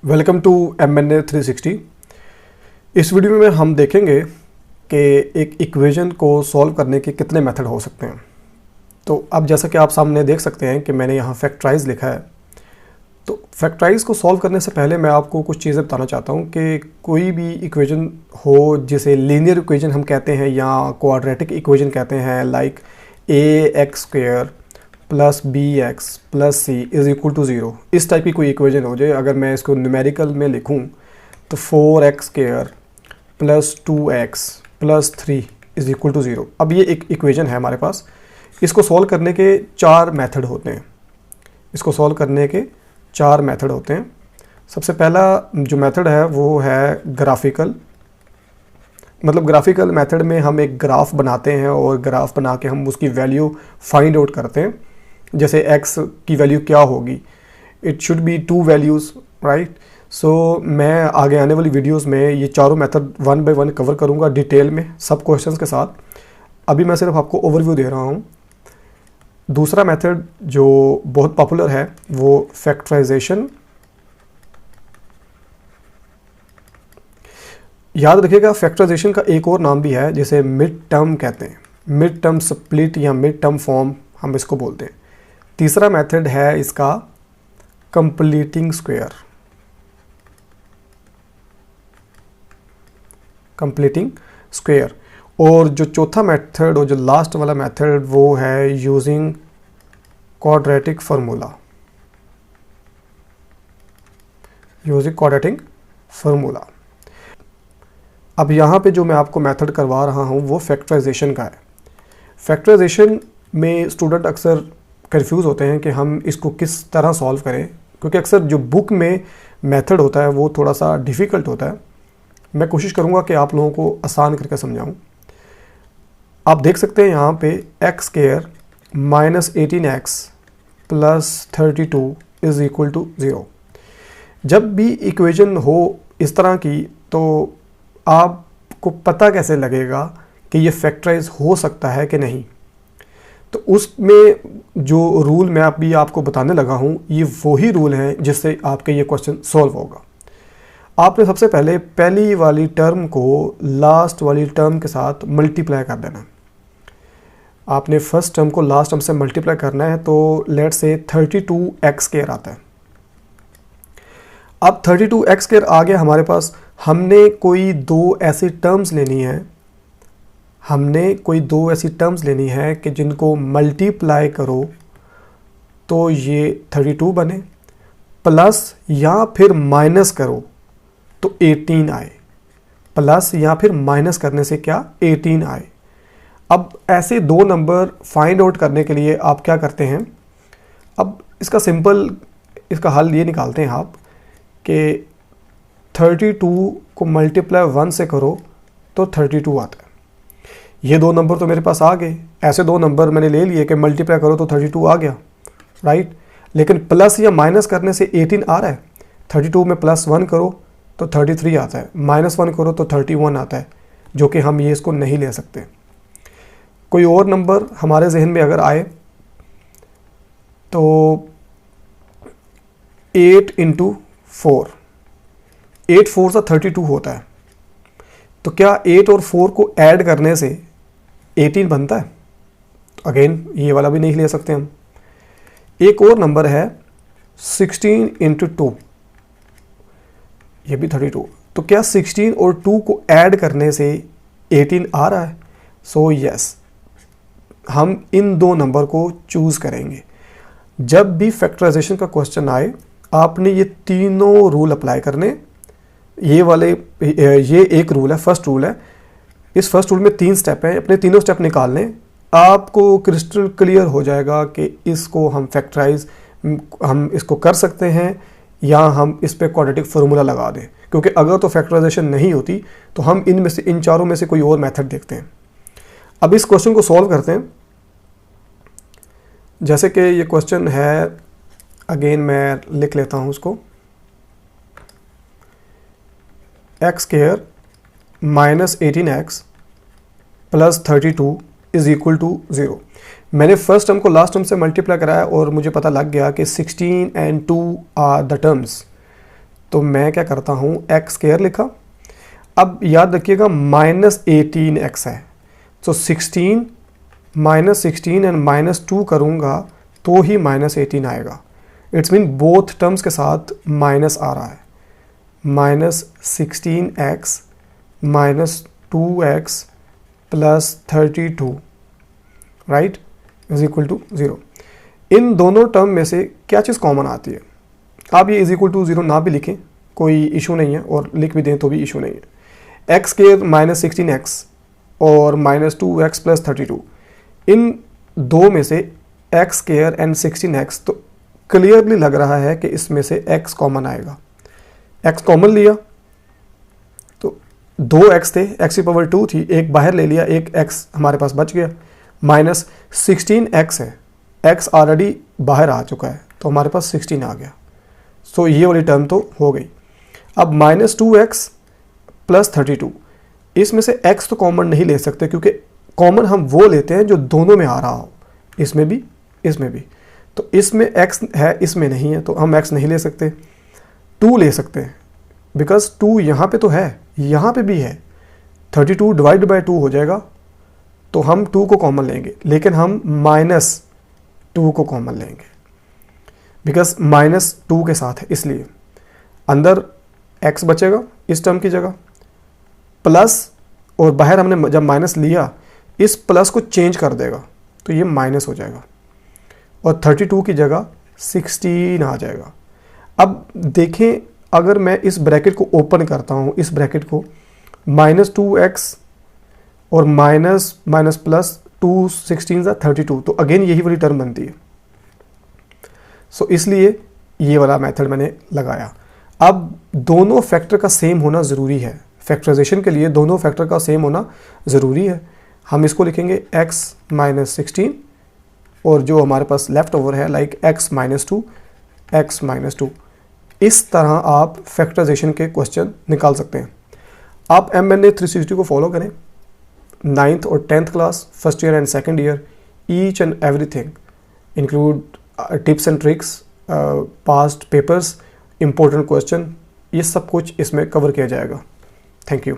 Welcome to MNA 360। इस video में हम देखेंगे कि एक इक्वेशन को सॉल्व करने के कितने मेथड हो सकते हैं। तो अब जैसा कि आप सामने देख सकते हैं कि मैंने यहाँ फैक्टराइज लिखा है। तो फैक्टराइज को सॉल्व करने से पहले मैं आपको कुछ चीज़ें बताना चाहता हूँ कि कोई भी इक्वेशन हो जिसे लीनियर इक्वेशन हम कहते हैं या क्वाड्रेटिक इक्वेशन कहते हैं, like ax² plus bx plus c is equal to 0, इस टाइप की कोई इक्वेशन हो जाए। अगर मैं इसको न्यूमेरिकल में लिखूं तो 4x² प्लस 2x प्लस 3 इज़ इक्वल टू 0। अब ये एक इक्वेशन है हमारे पास। इसको सॉल्व करने के 4 मेथड होते हैं। सबसे पहला जो मेथड है वो है ग्राफिकल। मतलब ग्राफिकल मेथड में हम एक ग्राफ बनाते हैं और ग्राफ बना के हम उसकी वैल्यू फाइंड आउट करते हैं। जैसे x की वैल्यू क्या होगी, it should be 2 values, right. So मैं आगे आने वाली वीडियोस में ये चारों मेथड 1 बाय 1 कवर करूँगा डिटेल में, सब क्वेश्चंस के साथ। अभी मैं सिर्फ आपको ओवरव्यू दे रहा हूँ। दूसरा मेथड जो बहुत पॉपुलर है वो फैक्टराइजेशन। याद रखिएगा, फैक्टराइजेशन का एक और नाम भी है जिसे मिड टर्म कहते हैं। मिड टर्म स्प्लिट या मिड टर्म फॉर्म हम इसको बोलते हैं। तीसरा मेथड है इसका कंप्लीटिंग स्क्वायर। और जो चौथा मेथड और जो लास्ट वाला मेथड वो है यूजिंग क्वाड्रेटिक फार्मूला। अब यहाँ पे जो मैं आपको मेथड करवा रहा हूँ वो फैक्टराइजेशन का है। फैक्टराइजेशन में स्टूडेंट अक्सर कंफ्यूज होते हैं कि हम इसको किस तरह सॉल्व करें, क्योंकि अक्सर जो बुक में मेथड होता है वो थोड़ा सा डिफ़िकल्ट होता है। मैं कोशिश करूँगा कि आप लोगों को आसान करके समझाऊँ। आप देख सकते हैं यहाँ पे x² minus 18x plus 32 is equal to 0। जब भी इक्वेशन हो इस तरह की तो आपको पता कैसे लगेगा कि ये फैक्टराइज हो सकता है कि नहीं। तो उसमें जो रूल मैं अभी आपको बताने लगा हूँ ये वही रूल हैं जिससे आपके ये क्वेश्चन सॉल्व होगा। आपने सबसे पहले पहली वाली टर्म को लास्ट वाली टर्म के साथ मल्टीप्लाई कर देना है। आपने फर्स्ट टर्म को लास्ट टर्म से मल्टीप्लाई करना है, तो लेट्स से 32x² आता है। अब 32x² आ गया हमारे पास। हमने कोई दो ऐसी टर्म्स लेनी है कि जिनको मल्टीप्लाई करो तो ये 32 बने, प्लस या फिर माइनस करो तो 18 आए। प्लस या फिर माइनस करने से क्या 18 आए। अब ऐसे दो नंबर फाइंड आउट करने के लिए आप क्या करते हैं, अब इसका हल ये निकालते हैं आप कि 32 को मल्टीप्लाई 1 से करो तो 32 आता है। ये दो नंबर तो मेरे पास आ गए। ऐसे दो नंबर मैंने ले लिए कि मल्टीप्लाई करो तो 32 आ गया, राइट। लेकिन प्लस या माइनस करने से 18 आ रहा है। 32 में प्लस 1 करो तो 33 आता है, माइनस 1 करो तो 31 आता है, जो कि हम ये इसको नहीं ले सकते। कोई और नंबर हमारे जहन में अगर आए तो 8 इंटू 4, 8 4 सा 32 होता है। तो क्या 8 और 4 को ऐड करने से 18 बनता है? तो अगेन ये वाला भी नहीं ले सकते हम। एक और नंबर है 16 इंटू 2, ये भी 32। तो क्या 16 और 2 को ऐड करने से 18 आ रहा है? सो यस, हम इन दो नंबर को चूज़ करेंगे। जब भी फैक्टराइजेशन का क्वेश्चन आए आपने ये तीनों रूल अप्लाई करने। ये एक रूल है, फर्स्ट रूल है। इस फर्स्ट रूल में 3 स्टेप हैं, अपने तीनों स्टेप निकाल लें, आपको क्रिस्टल क्लियर हो जाएगा कि इसको हम इसको कर सकते हैं या हम इस पे क्वाड्रेटिक फार्मूला लगा दें। क्योंकि अगर तो फैक्टराइजेशन नहीं होती तो हम इन चारों में से कोई और मेथड देखते हैं। अब इस क्वेश्चन को सॉल्व करते हैं। जैसे कि ये क्वेश्चन है, अगेन मैं लिख लेता हूँ उसको, x² minus 18x plus 32 is equal to 0। मैंने फर्स्ट टर्म को लास्ट टर्म से मल्टीप्लाई कराया और मुझे पता लग गया कि 16 and 2 आर द टर्म्स। तो मैं क्या करता हूँ, एक्स स्क्वायर लिखा। अब याद रखिएगा -18x है, तो 16 -16 एंड -2 करूँगा तो ही -18 आएगा। इट्स मीन बोथ टर्म्स के साथ माइनस आ रहा है। -16x -2x plus 32 right is equal to 0। इन दोनों टर्म में से क्या चीज़ कॉमन आती है? आप ये इज इक्वल टू 0 ना भी लिखें कोई इशू नहीं है, और लिख भी दें तो भी इशू नहीं है। एक्स स्क्वायर -16x और -2x प्लस 32, इन दो में से एक्स स्क्वायर एंड 16x, तो क्लियरली लग रहा है कि इसमें से x कॉमन आएगा। x कॉमन लिया तो 2x थे, x की पावर 2 थी, एक बाहर ले लिया, एक x हमारे पास बच गया। -16x है, x ऑलरेडी बाहर आ चुका है तो हमारे पास 16 आ गया। सो ये वाली टर्म तो हो गई। अब -2x प्लस 32, इसमें से x तो कॉमन नहीं ले सकते क्योंकि कॉमन हम वो लेते हैं जो दोनों में आ रहा हो, इसमें भी इसमें भी। तो इसमें x है, इसमें नहीं है, तो हम x नहीं ले सकते। 2 ले सकते हैं बिकॉज 2 यहाँ पे तो है, यहाँ पे भी है। 32 डिवाइड बाय 2 हो जाएगा, तो हम 2 को कॉमन लेंगे, लेकिन हम -2 को कॉमन लेंगे बिकॉज -2 के साथ है, इसलिए अंदर x बचेगा इस टर्म की जगह, प्लस, और बाहर हमने जब माइनस लिया इस प्लस को चेंज कर देगा तो ये माइनस हो जाएगा, और 32 की जगह 16 आ जाएगा। अब देखें, अगर मैं इस ब्रैकेट को ओपन करता हूँ, इस ब्रैकेट को, -2x और माइनस प्लस 2 16 32, तो अगेन यही वाली टर्म बनती है। सो इसलिए ये वाला मेथड मैंने लगाया। अब दोनों फैक्टर का सेम होना ज़रूरी है, फैक्टराइजेशन के लिए दोनों फैक्टर का सेम होना ज़रूरी है। हम इसको लिखेंगे x -16, और जो हमारे पास लेफ्ट ओवर है लाइक x -2, x -2। इस तरह आप फैक्टराइजेशन के क्वेश्चन निकाल सकते हैं। आप MNA 360 को फॉलो करें, 9th और 10th class, first year and second year, each and everything include tips and tricks, past papers, important question, ये सब कुछ इसमें कवर किया जाएगा। Thank you.